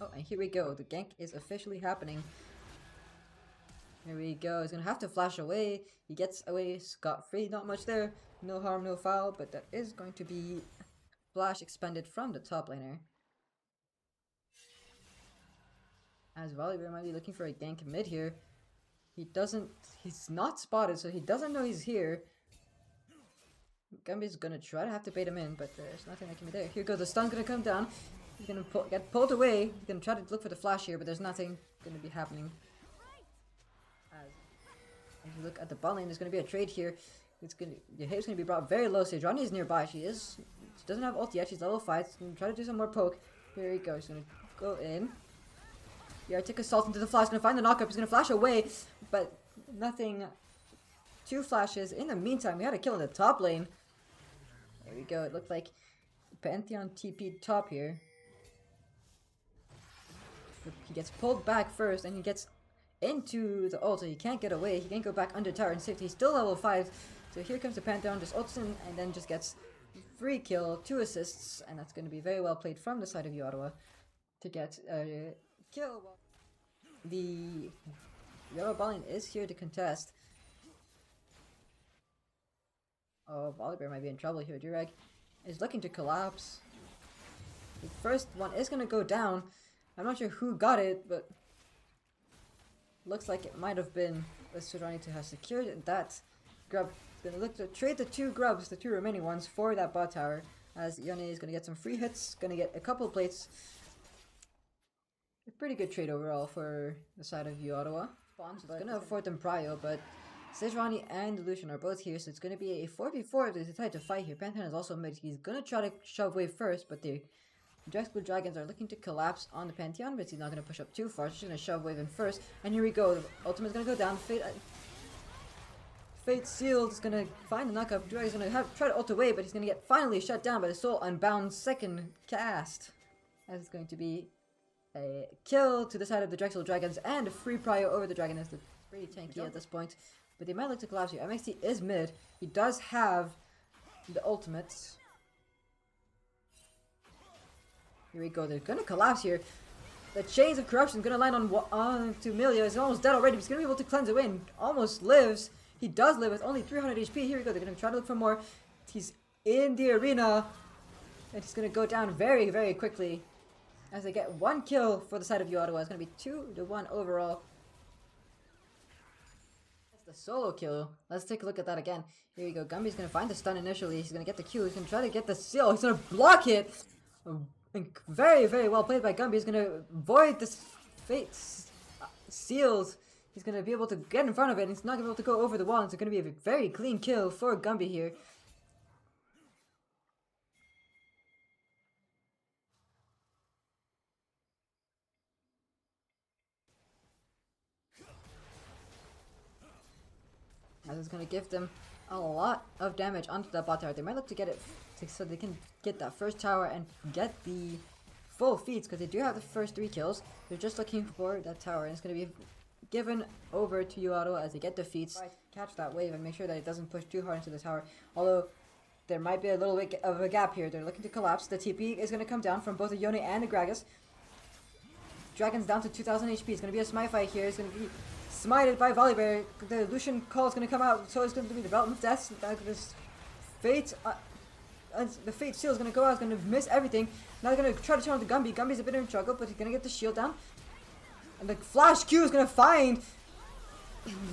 Oh, and here we go. The gank is officially happening. Here we go. He's gonna have to flash away. He gets away scot-free. Not much there. No harm, no foul. But that is going to be flash expended from the top laner. As Volibear might be looking for a gank mid here. He's not spotted, so he doesn't know he's here. Gumby's gonna try to have to bait him in, but there's nothing that can be there. Here goes, the stun's gonna come down. He's gonna get pulled away. He's gonna try to look for the flash here, but there's nothing gonna be happening. If you look at the bot lane, there's gonna be a trade here. The hit's gonna be brought very low. Sejuani is nearby. She doesn't have ult yet. She's level 5. She's gonna try to do some more poke. Here he goes. He's gonna go in. Yeah, take assault into the flash. Gonna find the knockup. He's gonna flash away, but nothing. 2 flashes. In the meantime, we had a kill in the top lane. There we go. It looked like Pantheon TP top here. He gets pulled back first, and he gets into the ult, so he can't get away. He can't go back under tower and safety. He's still level 5. So here comes the Pantheon, just ults in, and then just gets free kill, 2 assists, and that's going to be very well played from the side of uOttawa to get a kill. The uOttawa bot lane is here to contest. Oh, Volibear might be in trouble here. Durag is looking to collapse. The first one is going to go down. I'm not sure who got it, but looks like it might have been Sejuani to have secured that grub. Going to look to trade the 2 grubs, the 2 remaining ones, for that bot tower. As Yone is going to get some free hits, going to get a couple plates. A pretty good trade overall for the side of uOttawa. It's going to afford them prio, but Sejuani and Lucian are both here, so it's going to be a 4v4 if they decide to fight here. Pantheon is also mid. He's going to try to shove wave first, but the Drexel Dragons are looking to collapse on the Pantheon, but he's not going to push up too far. So he's going to shove wave in first. And here we go. The ultimate's going to go down. Fate Sealed is going to find the knockup. Dragon's going to try to ult away, but he's going to get finally shut down by the Soul Unbound second cast. As it's going to be a kill to the side of the Drexel Dragons and a free prio over the Dragon. It's pretty tanky at this point. But they might look to collapse here. MXT is mid. He does have the ultimate. Here we go. They're going to collapse here. The Chains of Corruption is going to land on to Milia. He's almost dead already. But he's going to be able to cleanse away and almost lives. He does live with only 300 HP. Here we go. They're going to try to look for more. He's in the arena. And he's going to go down very, very quickly. As they get 1 kill for the side of uOttawa. It's going to be 2-1 overall. The solo kill. Let's take a look at that again. Here you go. Gumby's gonna find the stun initially. He's gonna get the Q. He's gonna try to get the seal. He's gonna block it. Very, very well played by Gumby. He's gonna avoid this fate seals. He's gonna be able to get in front of it. And he's not gonna be able to go over the wall. It's gonna be a very clean kill for Gumby here. As it's going to give them a lot of damage onto that bot tower. They might look to get it so they can get that first tower and get the full feats, because they do have the first 3 kills. They're just looking for that tower, and it's going to be given over to uOttawa as they get the feats. Catch that wave and make sure that it doesn't push too hard into the tower. Although there might be a little bit of a gap here. They're looking to collapse. The TP is going to come down from both the Yone and the Gragas. Dragon's down to 2000 HP. It's going to be a smite fight here. It's going to be smited by Volibear. The Lucian call is going to come out, so it's going to be the Belt of Death. This Fate, the Fate Seal is going to go out. It's going to miss everything. Now they're going to try to turn on the Gumby. Gumby's a bit in trouble, but he's going to get the shield down. And the Flash Q is going to find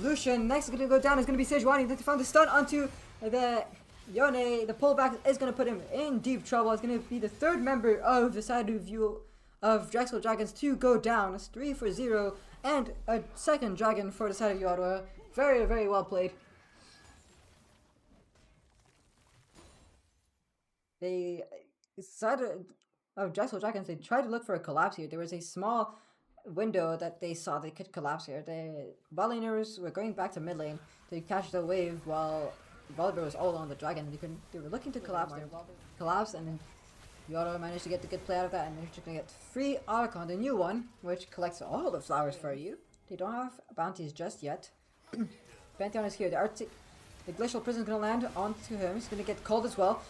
Lucian. Next is going to go down. It's going to be Sejuani. They found the stun onto the Yone. The pullback is going to put him in deep trouble. It's going to be the 3rd member of the side of Drexel Dragons to go down. It's 3-0. And a 2nd dragon for the side of uOttawa. Very, very well played. The side of Drexel Dragons, they tried to look for a collapse here. There was a small window that they saw they could collapse here. The bot laners were going back to mid lane to catch the wave while Volibear was all on the dragon. They were looking to collapse there. Collapse, and then uOttawa managed to get the good play out of that, and they're just going to get free Archon, the new one, which collects all the flowers for you. They don't have bounties just yet. Pantheon is here. The Glacial Prison is going to land onto him. He's going to get cold as well.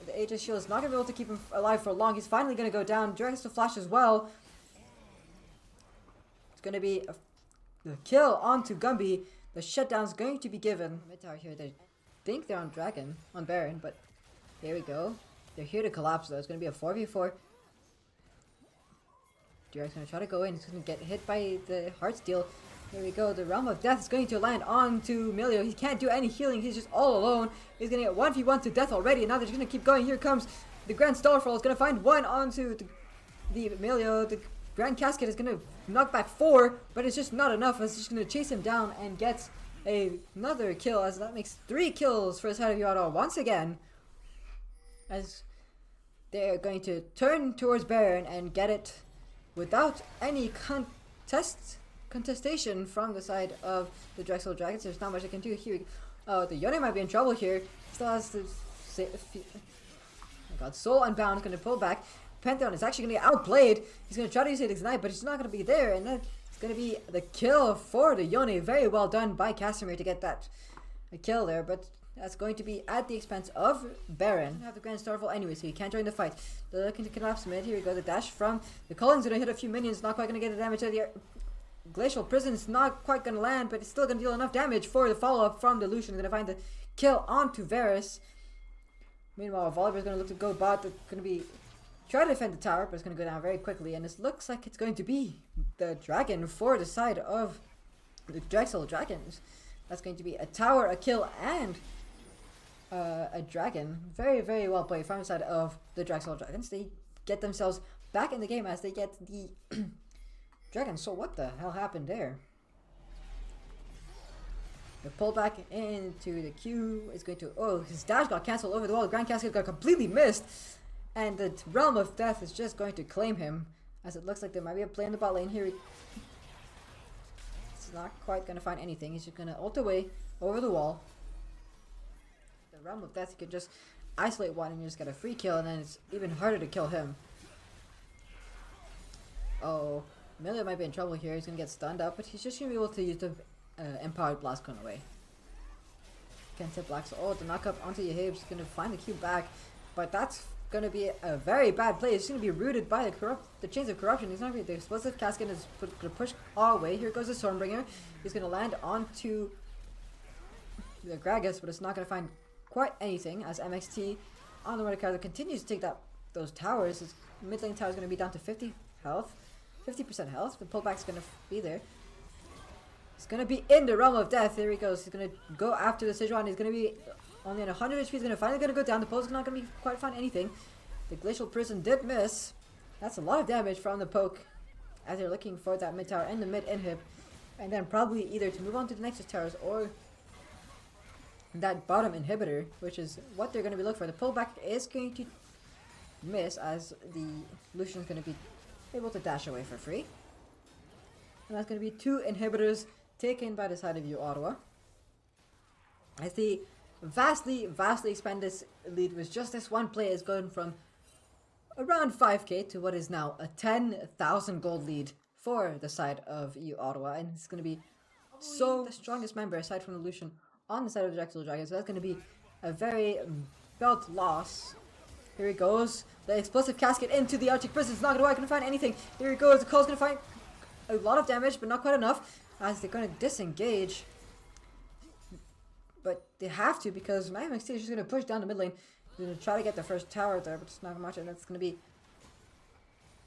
The Aegis Shield is not going to be able to keep him alive for long. He's finally going to go down. Drexel Flash as well. It's going to be the kill onto Gumby. The shutdown's going to be given. Mid tower here, they think they're on Baron, but here we go. They're here to collapse though. It's going to be a 4v4. Drexel's going to try to go in. He's going to get hit by the Heartsteel. There we go. The Realm of Death is going to land onto Emilio. He can't do any healing. He's just all alone. He's going to get 1v1 to death already. And now they're just going to keep going. Here comes the Grand Starfall. Is going to find one onto the Emilio. The Grand Cascade is going to knock back 4. But it's just not enough. It's just going to chase him down and get another kill. As that makes 3 kills for the side of uOttawa once again. As they're going to turn towards Baron and get it without any contestation from the side of the Drexel Dragons. There's not much I can do here. The Yone might be in trouble here. Still has to say, oh my god, Soul Unbound is going to pull back. Pantheon is actually going to get outplayed. He's going to try to use it Ignite, but he's not going to be there. And then it's going to be the kill for the Yone. Very well done by Casimir to get that kill there, but that's going to be at the expense of Baron. Have the Grand Starfall anyway, so he can't join the fight. They're looking to collapse mid. Here we go. The dash from the Cullen's going to hit a few minions. Not quite going to get the damage out of the Glacial Prison's not quite going to land, but it's still going to deal enough damage for the follow-up from the Lucian. Going to find the kill onto Varus. Meanwhile, Volibear is going to look to go bot. They're going to be try to defend the tower, but it's going to go down very quickly. And this looks like it's going to be the dragon for the side of the Drexel Dragons. That's going to be a tower, a kill, and a dragon. Very, very well played from the side of the Drexel Dragons. They get themselves back in the game as they get the dragon. So what the hell happened there? The pullback into the queue is going to... Oh, his dash got cancelled over the wall. The Grand Cascade got completely missed. And the Realm of Death is just going to claim him. As it looks like there might be a play in the bot lane here. He's not quite going to find anything. He's just going to ult away over the wall. The Realm of Death, you can just isolate one and you just get a free kill. And then it's even harder to kill him. Oh... Emilio might be in trouble here. He's going to get stunned up, but he's just going to be able to use the Empowered Blast Cone away. Can't hit Black's ult. The knock up onto Yehib is going to find the Q back, but that's going to be a very bad play. It's going to be rooted by the Chains of Corruption. He's not going to be... The Explosive Cascade is going to push all the way. Here goes the Stormbringer. He's going to land onto the Gragas, but it's not going to find quite anything as MXT on the Mordecai continues to take those towers. His mid lane tower is going to be down to 50 health. 50% health. The pullback's going to be there. He's going to be in the Realm of Death. There he goes. He's going to go after the Sidron. He's going to be only at 100 HP. He's going to finally go down. The poke's not going to be quite find anything. The Glacial Prison did miss. That's a lot of damage from the poke as they're looking for that mid tower and the mid inhib. And then probably either to move on to the Nexus towers or that bottom inhibitor, which is what they're going to be looking for. The pullback is going to miss as the Lucian's going to be able to dash away for free. And that's going to be 2 inhibitors taken by the side of uOttawa. As the vastly expanded lead with just this one play is going from around 5k to what is now a 10,000 gold lead for the side of uOttawa. And it's going to be so the strongest member aside from the Lucian on the side of the Drexel Dragon. So that's going to be a very belt loss. Here he goes. The Explosive Cascade into the Arctic Prison. It's not going to find anything. Here he goes. The Cole's going to find a lot of damage, but not quite enough. As they're going to disengage. But they have to because my MXT is just going to push down the mid lane. They're going to try to get the first tower there, but it's not much. And that's going to be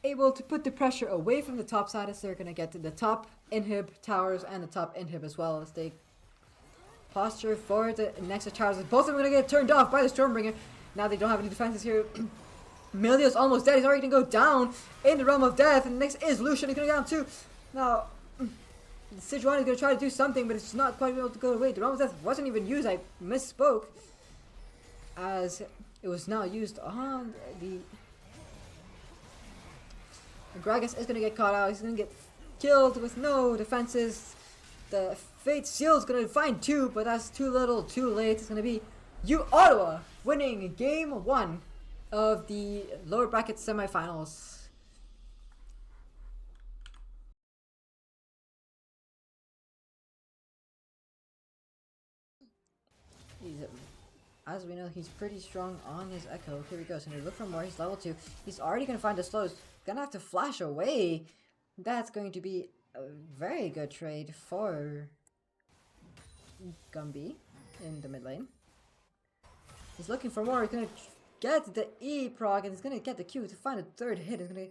able to put the pressure away from the top side as they're going to get to the top inhib towers and the top inhib as well as they posture for the Nexus towers. Both of them are going to get turned off by the Stormbringer. Now they don't have any defenses here. Emilio's almost dead. He's already going to go down in the Realm of Death. And next is Lucian. He's going to go down too. Now, Sijuan is going to try to do something, but it's not quite able to go away. The Realm of Death wasn't even used. I misspoke. As it was now used on the Gragas is going to get caught out. He's going to get killed with no defenses. The Fate Seal is going to find 2, but that's too little, too late. It's going to be uOttawa winning game 1 of the lower bracket semifinals. As we know, he's pretty strong on his Echo. Here we go. So we look for more. He's level 2. He's already going to find the slows. Gonna have to flash away. That's going to be a very good trade for Gumby in the mid lane. He's looking for more. He's gonna get the E proc and he's gonna get the Q to find a third hit. He's gonna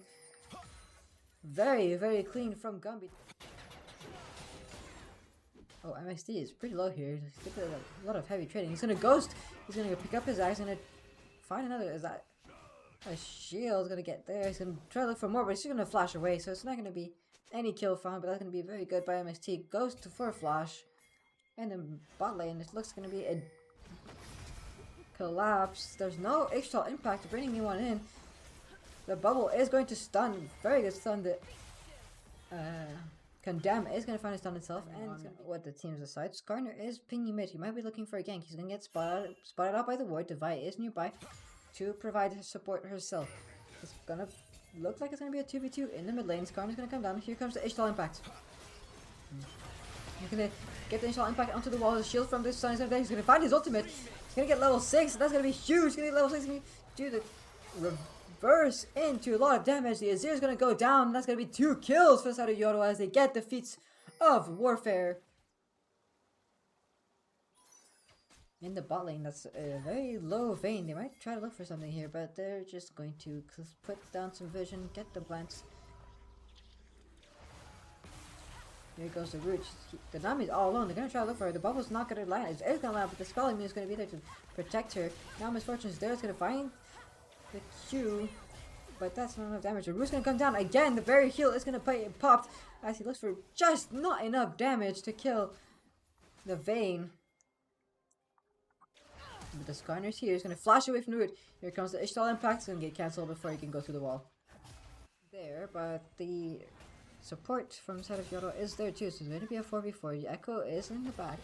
very, very clean from Gumby. Oh, MXD is pretty low here. He's got a lot of heavy trading. He's gonna ghost. He's gonna pick up his axe. He's gonna find another. Is that a shield? Gonna get there. He's gonna try to look for more, but he's just gonna flash away. So it's not gonna be any kill found, but that's gonna be very good by MXT. Ghost for a flash, and then bot lane. It looks gonna be a collapse. There's no extra impact bringing anyone in. The bubble is going to stun. Very good stun. The Condemn is going to find a stun itself, and what the teams decide. Garnet is pinging mid. He might be looking for a gank. He's going to get spotted out by the ward. Devi is nearby to provide support herself. It's going to look like it's going to be a 2v2 in the mid lane. Garnet's going to come down. Here comes the Ishtal impact. He's going to get the Ishtal impact onto the wall. The shield from this stun is going to die. He's going to find his ultimate. He's going to get level 6. That's going to be huge. He's going to get level 6. He's going to do the reverse into a lot of damage. The Azir is going to go down. That's going to be 2 kills for the side of uOttawa as they get the feats of warfare. In the bot lane, that's a very low vein. They might try to look for something here, but they're just going to put down some vision, get the blends. Here goes the root. The Nami's all alone. They're going to try to look for her. The bubble's not going to land. It's going to land, but the spell immune is going to be there to protect her. Now Misfortune's there. It's going to find the Q, but that's not enough damage. The root's gonna come down again. The very heal is gonna play popped as he looks for just not enough damage to kill the Vayne. But the Skarner's here. He's gonna flash away from the root. Here comes the Ishtal impact. It's gonna get cancelled before he can go through the wall. There, but the support from the side of uOttawa is there too. So it's gonna be a 4v4. The Echo is in the back.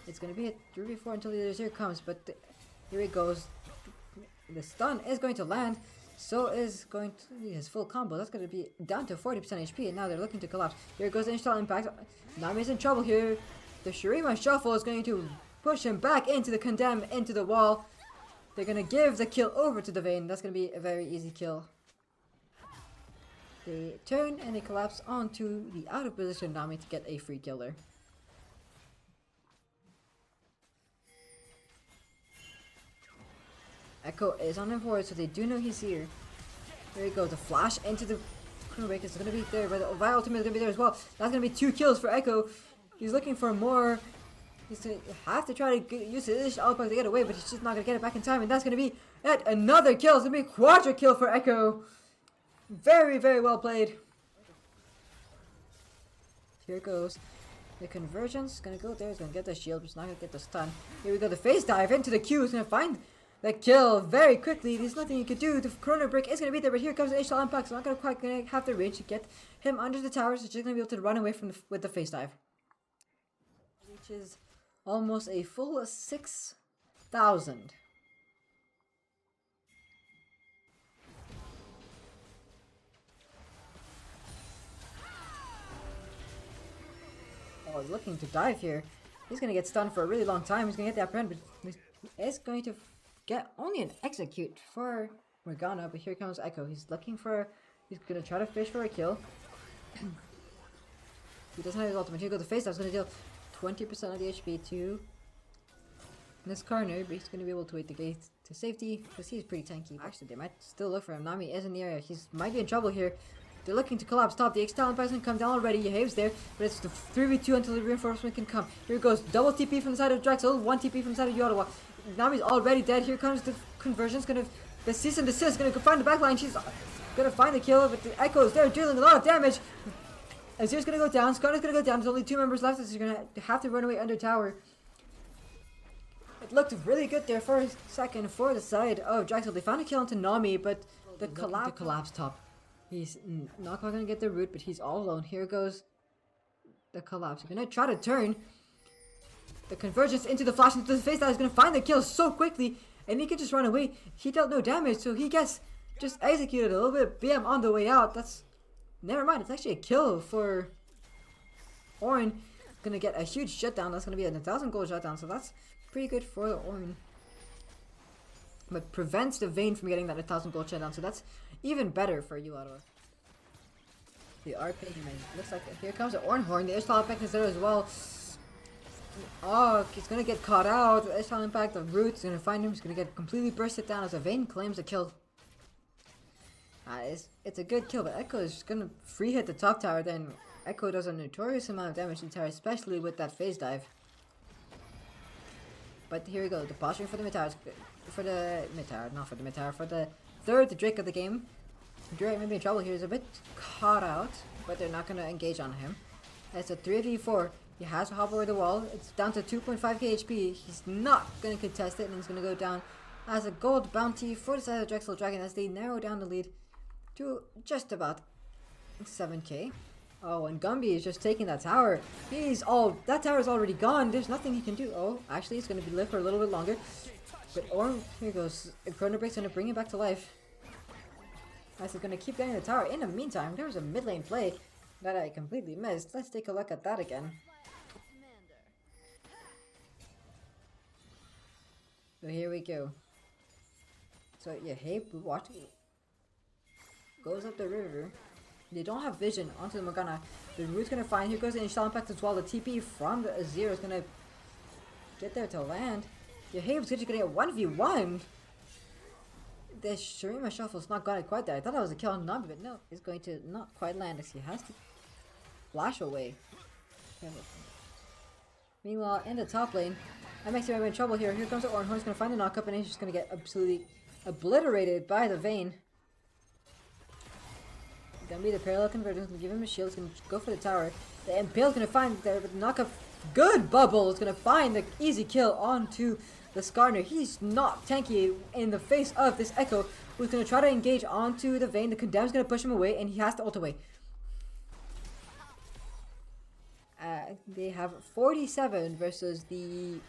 It's gonna be a 3v4 until the Azir comes. But here he goes. The stun is going to land, so is going to be his full combo. That's going to be down to 40% HP, and now they're looking to collapse. Here goes the Ishtal impact. Nami's in trouble here. The Shurima shuffle is going to push him back into the condemn, into the wall. They're going to give the kill over to the Vayne. That's going to be a very easy kill. They turn and they collapse onto the out of position Nami to get a free kill there. Echo is on him forward, so they do know he's here. There he goes, the flash into the Chrono Break is going to be there, but the Vi ultimate is going to be there as well. That's going to be 2 kills for Echo. He's looking for more. He's going to have to try to use his outback to get away, but he's just not going to get it back in time, and that's going to be yet another kill. It's going to be a quadra kill for Echo. Very, very well played. Here goes. The convergence is going to go there. He's going to get the shield, but he's not going to get the stun. Here we go, the face dive into the Q. He's going to find the kill very quickly. There's nothing you could do. The Chrono Break is going to be there, but here comes the Ishtal impact. So not going to quite have the range to get him under the tower. So just going to be able to run away from with the face dive. Which is almost a full 6,000. Oh, he's looking to dive here. He's going to get stunned for a really long time. He's going to get the upper end, but he is going to get only an execute for Morgana, but here comes Echo. He's looking for, he's going to try to fish for a kill. He doesn't have his ultimate. Here goes the face. That's going to deal 20% of the HP to this corner, but he's going to be able to wait the gate to safety because he's pretty tanky. Actually, they might still look for him. Nami is in the area. He might be in trouble here. They're looking to collapse top. The X-Talon impact can come down already. Yahave's there, but it's the 3v2 until the reinforcement can come. Here goes double TP from the side of Drexel, 1 TP from the side of uOttawa. Nami's already dead. Here comes the conversion. The cease and desist. Gonna find the backline. She's gonna find the kill, but the Echo is there dealing a lot of damage. Azir's gonna go down. Skarner's gonna go down. There's only 2 members left. So you're gonna have to run away under tower. It looked really good there for a second for the side of Drexel. They found a kill onto Nami, but the collapse top. He's not quite gonna get the root, but he's all alone. Here goes the collapse. He's gonna try to turn. The convergence into the flash into the face that is gonna find the kill so quickly, and he can just run away. He dealt no damage, so he gets just executed a little bit. BM on the way out. That's never mind. It's actually a kill for Ornn. Gonna get a huge shutdown. That's gonna be a 1,000 gold shutdown, so that's pretty good for the Ornn. But prevents the Vayne from getting that 1,000 gold shutdown, so that's even better for uOttawa. They are paying him. Looks like here comes the Ornhorn. The Ishtal Impact is there as well. Oh, he's gonna get caught out. The Ishtal Impact, the Root's gonna find him. He's gonna get completely bursted down as a Vayne claims the kill. It's a good kill, but Echo is gonna free hit the top tower. Then Echo does a notorious amount of damage to the tower, especially with that phase dive. But here we go. The posturing for the mid tower, for the third Drake of the game. Drake may be in trouble here. He's a bit caught out, but they're not going to engage on him. It's a 3v4. He has to hop over the wall. It's down to 2.5k HP. He's not going to contest it, and he's going to go down as a gold bounty for the side of Drexel Dragon as they narrow down the lead to just about 7k. Oh, and Gumby is just taking that tower. That tower is already gone. There's nothing he can do. Oh, actually, it's going to be live for a little bit longer. But here goes. Chrono Break's going to bring it back to life. As he's going to keep getting the tower. In the meantime, there was a mid lane play that I completely missed. Let's take a look at that again. So here we go. So yeah, hey, watch it. Goes up the river. They don't have vision onto the Morgana. The Root's gonna find. Here goes the Initial Impact as well. The TP from the Azir is gonna get there to land. Your Have's gonna get 1v1. The Shurima Shuffle's not gonna quite there. I thought that was a kill on Nabi, but no, it's going to not quite land as he has to flash away. Meanwhile, in the top lane, MX might be in trouble here. Here comes the Ornhorn. He's gonna find the knock-up and he's just gonna get absolutely obliterated by the Vayne. Gonna be the parallel converter. He's gonna give him a shield. He's gonna go for the tower. The Impale's gonna find the knock-up. Good bubble is gonna find the easy kill onto the Skarner. He's not tanky in the face of this Echo, who's gonna try to engage onto the Vayne. The Condemn's gonna push him away, and he has to ult away. They have 47 versus the.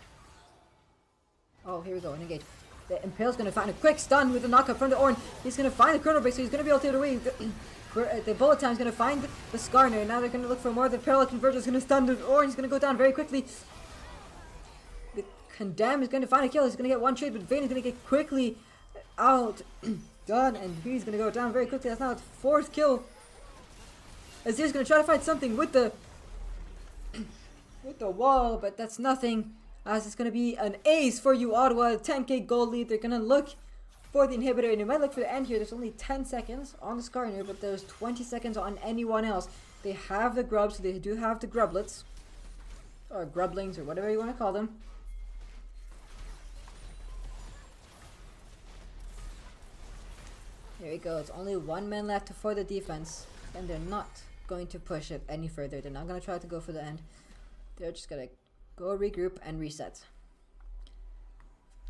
Oh, here we go. Engage. The Impale's gonna find a quick stun with the knockup from the Ornn. He's gonna find the Chrono Break, so he's gonna be able to get away. The bullet time is going to find the Skarner. Now they're going to look for more. The parallel converter is going to stun the Orange. He's going to go down very quickly. The Condemn is going to find a kill. He's going to get one trade, but Vayne is going to get quickly out. Done, and he's going to go down very quickly. That's now his fourth kill. Azir's going to try to find something with the wall, but that's nothing. As it's going to be an ace for uOttawa. 10k gold lead. They're going to look for the inhibitor, and you might look for the end here. There's only 10 seconds on the Skarner, but there's 20 seconds on anyone else. They have the grubs, so they do have the grublets, or grublings, or whatever you want to call them. There we go. It's only one man left for the defense, and they're not going to push it any further. They're not going to try to go for the end. They're just going to go regroup and reset.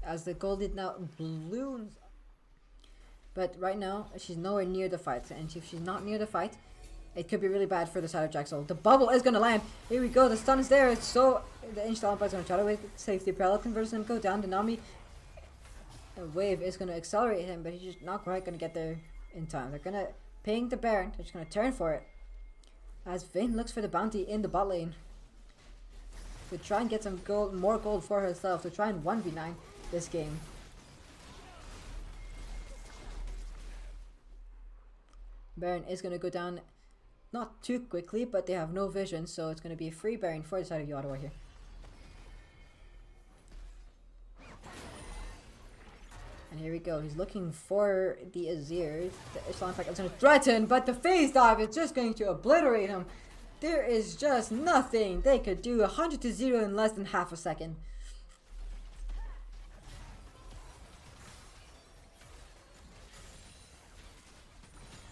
As the gold lead now balloons. But right now, she's nowhere near the fight. And if she's not near the fight, it could be really bad for the side of Drexel. The bubble is going to land. Here we go. The stun is there. So the Inch Impact is going to try to save the parallel conversion and go down. The Nami wave is going to accelerate him, but he's just not quite going to get there in time. They're going to ping the Baron. They're just going to turn for it. As Vayne looks for the bounty in the bot lane. To try and get some gold, more gold for herself. To try and 1v9 this game. Baron is going to go down not too quickly, but they have no vision, so it's going to be a free Baron for the side of uOttawa here. And here we go. He's looking for the Azir. The Islam Pack is going to threaten, but the phase dive is just going to obliterate him. There is just nothing they could do. 100 to 0 in less than half a second.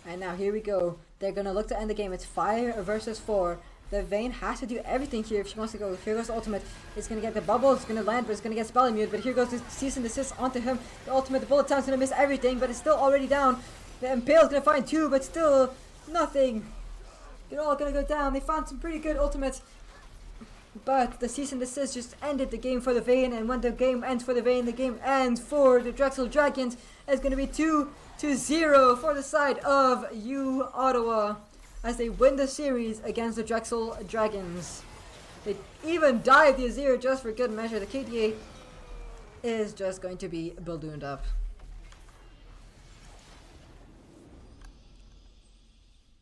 And now here we go. They're going to look to end the game. It's 5 versus 4. The Vayne has to do everything here if she wants to go. Here goes the ultimate. It's going to get the bubble. It's going to land, but it's going to get spell immune. But here goes the cease and desist onto him. The ultimate, the bullet time's going to miss everything, but it's still already down. The Impale's going to find 2, but still nothing. They're all going to go down. They found some pretty good ultimates. But the cease and desist just ended the game for the Vayne. And when the game ends for the Vayne, the game ends for the Drexel Dragons. It's going to be 2-0 for the side of uOttawa as they win the series against the Drexel Dragons. They even dive the Azir just for good measure. The KDA is just going to be ballooned up.